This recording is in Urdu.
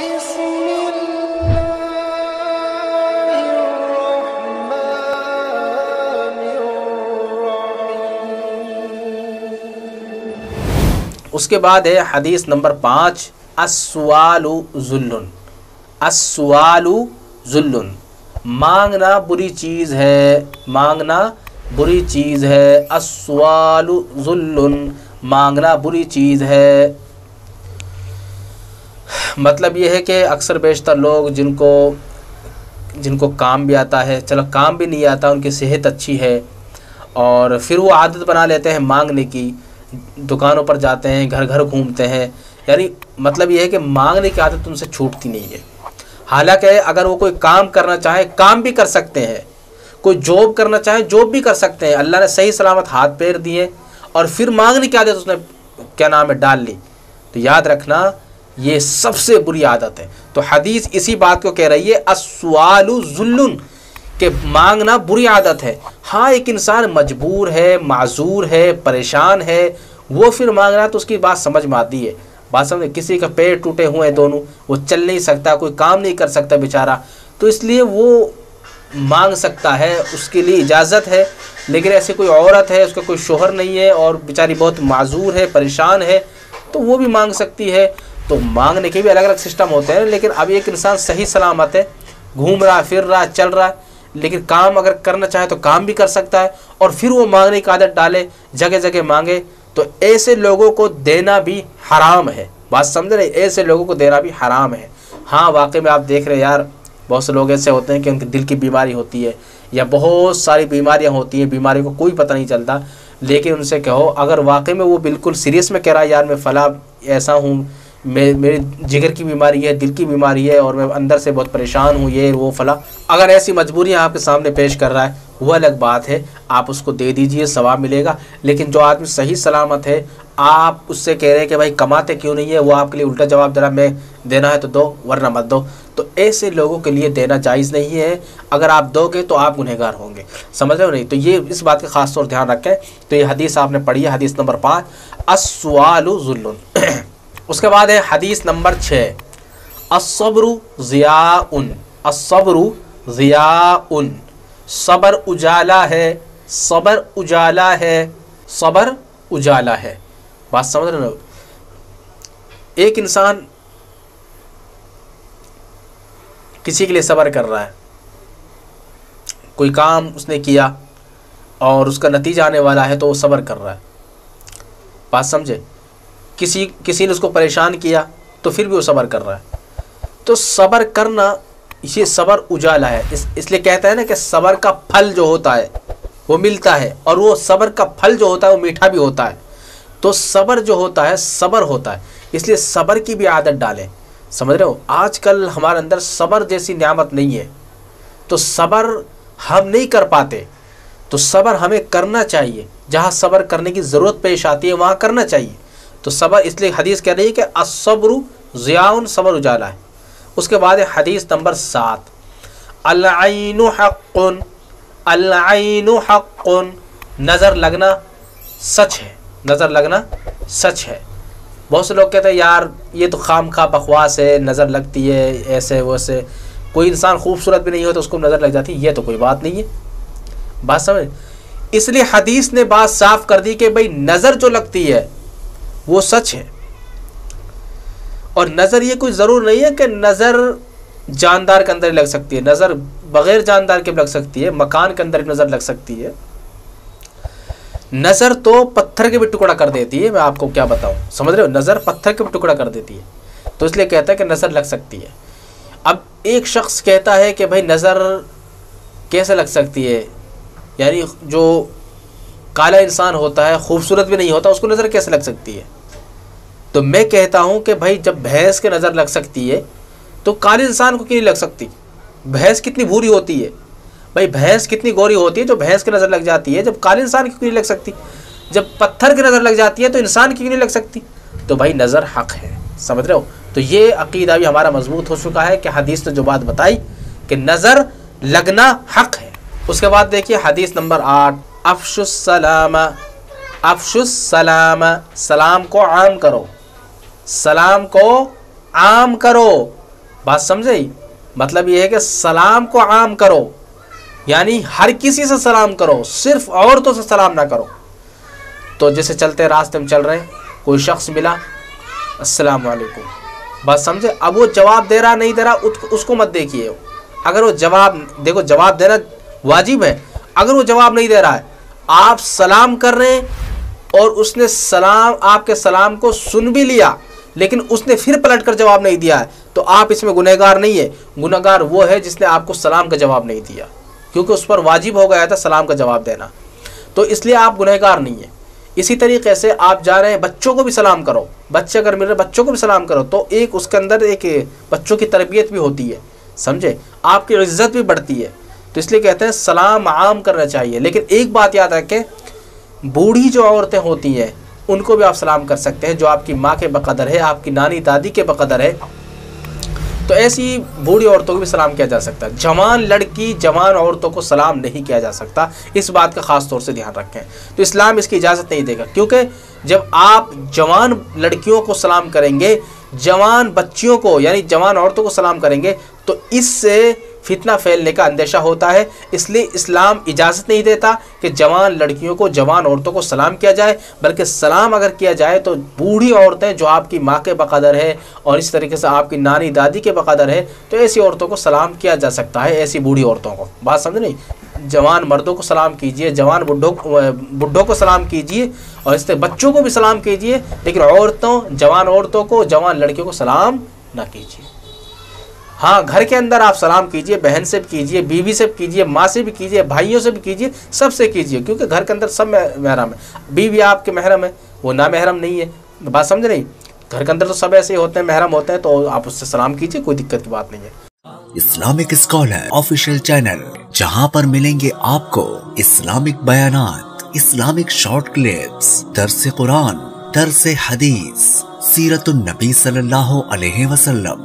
بسم الله الرحمن الرحيم۔ اس کے بعد ہے حدیث نمبر 5، السؤال ذل، السؤال ذل، مانگنا بری چیز ہے، مانگنا بری چیز ہے، السؤال ذل، مانگنا بری چیز ہے۔ مطلب یہ ہے کہ اکثر بیشتر لوگ جن کو کام بھی آتا ہے، چلو کام بھی نہیں آتا، ان کی صحت اچھی ہے، اور پھر وہ عادت بنا لیتے ہیں مانگنے کی، دکانوں پر جاتے ہیں، گھر گھر گھومتے ہیں، یعنی مطلب یہ ہے کہ مانگنے کی عادت ان سے چھوٹتی نہیں ہے۔ حالانکہ اگر وہ کوئی کام کرنا چاہے کام بھی کر سکتے ہیں، کوئی جاب کرنا چاہے جاب بھی کر سکتے ہیں، اللہ نے صحیح سلامت ہاتھ پیر دیے، اور پھر مانگنے کی عادت اس نے ڈال لی، تو یاد رکھنا یہ سب سے بری عادت ہے۔ تو حدیث اسی بات کو کہہ رہی ہے، السؤال ذل، کہ مانگنا بری عادت ہے۔ ہاں ایک انسان مجبور ہے، معذور ہے، پریشان ہے، وہ پھر مانگ رہا ہے تو اس کی بات سمجھ میں آتی ہے، بات سمجھے، کسی کا پیر ٹوٹے ہوئے ہیں دونوں، وہ چل نہیں سکتا، کوئی کام نہیں کر سکتا بیچارہ، تو اس لیے وہ مانگ سکتا ہے، اس کے لیے اجازت ہے۔ لیکن ایسی کوئی عورت ہے، اس کا کوئی شوہر نہیں ہے اور بیچاری بہت معذور ہے، پریشان ہے، تو وہ بھی مانگ سکتی ہے۔ تو مانگنے کے بھی الگ الگ سسٹم ہوتے ہیں، لیکن اب ایک انسان صحیح سلامت ہے، گھوم رہا پھر رہا چل رہا ہے، لیکن کام اگر کرنا چاہے تو کام بھی کر سکتا ہے، اور پھر وہ مانگنے کی عادت ڈالے، جگہ جگہ مانگے، تو ایسے لوگوں کو دینا بھی حرام ہے۔ بات سمجھ رہے، ایسے لوگوں کو دینا بھی حرام ہے۔ ہاں واقعی میں آپ دیکھ رہے یار، بہت سے لوگ ایسے ہوتے ہیں کہ ان کی دل کی بیماری ہوتی ہے، یا بہت ساری بیماریاں ہوتی ہیں، بیماری کو کوئی پتہ نہیں چلتا، لیکن ان سے کہو، اگر واقعی میں وہ بالکل سیریس میں کہہ رہا ہے یار میں فلاں ایسا ہوں، میری جگر کی بیماری ہے، دل کی بیماری ہے، اور میں اندر سے بہت پریشان ہوں، یہ وہ فلاں، اگر ایسی مجبوریاں آپ کے سامنے پیش کر رہا ہے، وہ الگ بات ہے، آپ اس کو دے دیجئے، ثواب ملے گا۔ لیکن جو آدمی صحیح سلامت ہے، آپ اس سے کہہ رہے ہیں کہ بھائی کماتے کیوں نہیں ہے، وہ آپ کے لیے الٹا جواب دے رہا، میں دینا ہے تو دو ورنہ مت دو، تو ایسے لوگوں کے لیے دینا جائز نہیں ہے۔ اگر آپ دو گے تو آپ گنہگار ہوں گے، سمجھ رہے ہو نہیں؟ تو یہ اس بات کا خاص طور دھیان رکھیں۔ تو یہ حدیث آپ نے پڑھی ہے، حدیث نمبر 5، السؤال ذل۔ اس کے بعد ہے حدیث نمبر 6، الصبر ضیاء، الصبر ضیاء، صبر اجالا ہے، صبر اجالا ہے، صبر اجالا ہے۔ بات سمجھ رہے ہو؟ ایک انسان کسی کے لیے صبر کر رہا ہے، کوئی کام اس نے کیا اور اس کا نتیجہ آنے والا ہے تو وہ صبر کر رہا ہے، بات سمجھے، کسی نے اس کو پریشان کیا تو پھر بھی وہ صبر کر رہا ہے۔ تو صبر کرنا یہ صبر اجالا ہے، اس لیے کہتا ہے نا کہ صبر کا پھل جو ہوتا ہے وہ ملتا ہے، اور وہ صبر کا پھل جو ہوتا ہے وہ میٹھا بھی ہوتا ہے۔ تو صبر جو ہوتا ہے صبر ہوتا ہے، اس لیے صبر کی بھی عادت ڈالیں، سمجھ رہے ہو؟ آج کل ہمارے اندر صبر جیسی نعمت نہیں ہے، تو صبر ہم نہیں کر پاتے، تو صبر ہمیں کرنا چاہیے، جہاں صبر کرنے کی ضرورت پیش آتی ہے وہاں کرنا چاہیے۔ تو صبر، اس لیے حدیث کہہ رہی ہے کہ الصبر ضیاء، صبر اجالا ہے۔ اس کے بعد ہے حدیث نمبر 7، العین حق، العین حق، نظر لگنا سچ ہے، نظر لگنا سچ ہے۔ بہت سے لوگ کہتے ہیں یار یہ تو خام خواہ بکواس ہے، نظر لگتی ہے ایسے ویسے، کوئی انسان خوبصورت بھی نہیں ہو تو اس کو نظر لگ جاتی ہے، یہ تو کوئی بات نہیں ہے، بات سمجھ۔ اس لیے حدیث نے بات صاف کر دی کہ بھئی نظر جو لگتی ہے وہ سچ ہے، اور نظر یہ کوئی ضرور نہیں ہے کہ نظر جاندار کے اندر لگ سکتی ہے، نظر بغیر جاندار کے لگ سکتی ہے، مکان کے اندر نظر لگ سکتی ہے، نظر تو پتھر کے بھی ٹکڑا کر دیتی ہے، میں آپ کو کیا بتاؤں، سمجھ رہے ہو؟ نظر پتھر کے بھی ٹکڑا کر دیتی ہے، تو اس لیے کہتا ہے کہ نظر لگ سکتی ہے۔ اب ایک شخص کہتا ہے کہ بھائی نظر کیسے لگ سکتی ہے، یعنی جو کالا انسان ہوتا ہے، خوبصورت بھی نہیں ہوتا، اس کو نظر کیسے لگ سکتی ہے؟ تو میں کہتا ہوں کہ بھائی جب بھینس کے نظر لگ سکتی ہے تو کالے انسان کو کیوں نہیں لگ سکتی؟ بھینس کتنی بھوری ہوتی ہے، بھائی بھینس کتنی گوری ہوتی ہے جو بھینس کی نظر لگ جاتی ہے، جب کالے انسان کی کیوں نہیں لگ سکتی؟ جب پتھر کی نظر لگ جاتی ہے تو انسان کی کیوں نہیں لگ سکتی؟ تو بھائی نظر حق ہے، سمجھ رہے ہو؟ تو یہ عقیدہ بھی ہمارا مضبوط ہو چکا ہے کہ حدیث نے جو بات بتائی کہ نظر لگنا حق ہے۔ اس کے بعد دیکھیے حدیث نمبر 8، افش السلام، افش السلام، سلام کو عام کرو، سلام کو عام کرو، بات سمجھے؟ مطلب یہ ہے کہ سلام کو عام کرو، یعنی ہر کسی سے سلام کرو، صرف عورتوں سے سلام نہ کرو۔ تو جیسے چلتے راستے میں چل رہے ہیں، کوئی شخص ملا، السلام علیکم، بات سمجھے؟ اب وہ جواب دے رہا نہیں دے رہا اس کو مت دیکھیے۔ اگر وہ جواب، دیکھو جواب دینا واجب ہے، اگر وہ جواب نہیں دے رہا ہے، آپ سلام کر رہے ہیں اور اس نے سلام، آپ کے سلام کو سن بھی لیا لیکن اس نے پھر پلٹ کر جواب نہیں دیا ہے، تو آپ اس میں گنہگار نہیں ہے۔ گنہگار وہ ہے جس نے آپ کو سلام کا جواب نہیں دیا، کیونکہ اس پر واجب ہو گیا تھا سلام کا جواب دینا، تو اس لیے آپ گنہگار نہیں ہیں۔ اسی طریقے سے آپ جا رہے ہیں، بچوں کو بھی سلام کرو، بچے اگر مل رہے بچوں کو بھی سلام کرو، تو ایک اس کے اندر ایک بچوں کی تربیت بھی ہوتی ہے، سمجھے؟ آپ کی عزت بھی بڑھتی ہے۔ تو اس لیے کہتے ہیں سلام عام کرنا چاہیے۔ لیکن ایک بات یاد رکھیں، بوڑھی جو عورتیں ہوتی ہیں ان کو بھی آپ سلام کر سکتے ہیں، جو آپ کی ماں کے بقدر ہے، آپ کی نانی دادی کے بقدر ہے، تو ایسی بوڑھی عورتوں کو بھی سلام کیا جا سکتا ہے۔ جوان لڑکی، جوان عورتوں کو سلام نہیں کیا جا سکتا، اس بات کا خاص طور سے دھیان رکھیں۔ تو اسلام اس کی اجازت نہیں دے گا، کیونکہ جب آپ جوان لڑکیوں کو سلام کریں گے، جوان بچیوں کو یعنی جوان عورتوں کو سلام کریں گے، تو اس سے فتنہ پھیلنے کا اندیشہ ہوتا ہے۔ اس لیے اسلام اجازت نہیں دیتا کہ جوان لڑکیوں کو، جوان عورتوں کو سلام کیا جائے، بلکہ سلام اگر کیا جائے تو بوڑھی عورتیں جو آپ کی ماں کے بقدر ہے اور اس طریقے سے آپ کی نانی دادی کے بقدر ہے، تو ایسی عورتوں کو سلام کیا جا سکتا ہے، ایسی بوڑھی عورتوں کو۔ بات سمجھ نہیں؟ جوان مردوں کو سلام کیجئے، جوان بڈھوں کو سلام کیجئے، اور اس طرح بچوں کو بھی سلام کیجئے، لیکن عورتوں، جوان عورتوں کو، جوان لڑکیوں کو سلام نہ کیجئے۔ ہاں، گھر کے اندر آپ سلام کیجئے، بہن سے بھی کیجئے، بیوی سے بھی کیجئے، ماں سے بھی کیجئے، بھائیوں سے بھی کیجئے، سب سے کیجئے، کیونکہ گھر کے اندر سب محرم ہے۔ بیوی آپ کے محرم ہے، وہ نا محرم نہیں ہے، بات سمجھ نہیں؟ گھر کے اندر تو سب ایسے ہی ہوتے ہیں، محرم ہوتے ہیں، تو آپ اس سے سلام کیجئے، کوئی دقت کی بات نہیں ہے۔ اسلامک اسکالر آفیشیل چینل، جہاں پر ملیں گے آپ کو اسلامک بیانات، اسلامک شارٹ کلپس، درس قرآن، درس حدیث، سیرت النبی صلی اللہ علیہ وسلم،